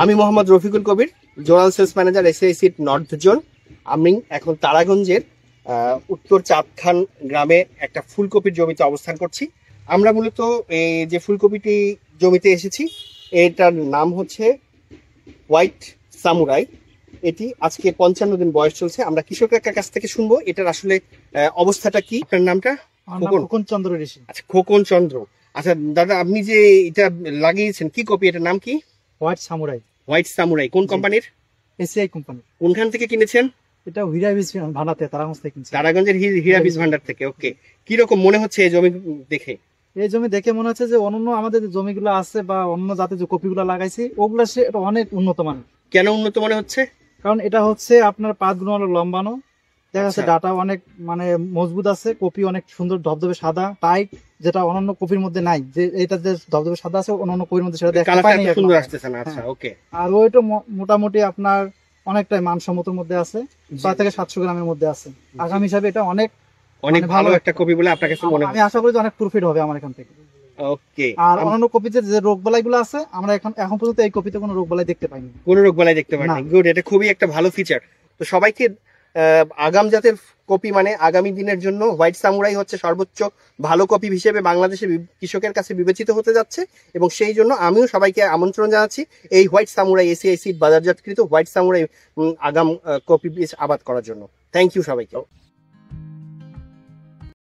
আমি Mohammad Rafiqul Kabir, zonal sales manager SAIC north zone. আমি এখন তারাগঞ্জের উত্তর চাঁদখান গ্রামে একটা ফুলকপির জমিতে অবস্থান করছি। আমরা মূলত এই যে ফুলকপিটি জমিতে এসেছি, এটার নাম হচ্ছে হোয়াইট সামুরাই। এটি আজকে 55 দিন বয়স চলছে। আমরা কৃষক কাকার কাছ থেকে শুনবো এটার আসলে অবস্থাটা কি। আপনার নামটা? খোকন চন্দ্র ঋষি। আচ্ছা, খোকন চন্দ্র। আচ্ছা দাদা, আপনি যে এটা লাগিয়েছেন কি কপি, এটার নাম কি? White samurai. হোয়াইট সামুরাই কোন কোম্পানির? ACI company. কোনখান থেকে কিনেছেন? এটা হীরা বীজ ভান্ডার থেকে, তারাগঞ্জ থেকে কিনছি। তারাগঞ্জের হীরা বীজ ভান্ডার থেকে। ওকে, কি রকম মনে হচ্ছে এই জমি দেখে? এই জমি দেখে মনে হচ্ছে যে অন্যান্য আমাদের যে জমিগুলো আছে বা অন্য জাতের যে কপিগুলো লাগাইছি ওগুলা সে এটা অনেক উন্নত মানের। কেন উন্নত মনে হচ্ছে? কারণ এটা হচ্ছে আপনার পাতগুলো অনেক লম্বানো, দেখা যাচ্ছে ডাটা অনেক মানে মজবুত আছে, কপি অনেক সুন্দর ধবধবে সাদা টাইট, যেটা অন্যান্য কপির মধ্যে নাই। যে এটা যে ধবধবে সাদা আছে অন্যান্য কপির মধ্যে সেটা দেখা পাই না, সুন্দর আসতেছে না। আচ্ছা, ওকে। আর ওইটা মোটামুটি আপনার অনেকটাই মানসম্মতর মধ্যে আছে, 6 থেকে 700 গ্রামের মধ্যে আছে। আগামী হিসাবে এটা অনেক ভালো একটা কপি বলে আপনার কাছে মনে হয়? আমি আশা করি যে অনেক প্রফিট হবে আমার এখান থেকে। ওকে। আর অন্যান্য কপিতে যে রোগবালাই গুলো আছে, আমরা এখন পর্যন্ত এই কপিতে কোনো রোগবালাই দেখতে পাইনি। কোনো রোগবালাই দেখতে পাইনি। গুড, এটা খুবই একটা ভালো ফিচার। তো সবাইকে আগাম জাতের কপি মানে আগামী দিনের জন্য হোয়াইট সামুরাই হচ্ছে সর্বোচ্চ ভালো কপি হিসেবে বাংলাদেশের কৃষকের কাছে বিবেচিত হতে যাচ্ছে, এবং সেই জন্য আমিও সবাইকে আমন্ত্রণ জানাচ্ছি এই হোয়াইট সামুরাই এসিআইসি বাজারজাতকৃত হোয়াইট সামুরাই আগাম কপি বীজ আবাদ করার জন্য। থ্যাংক ইউ সবাইকে।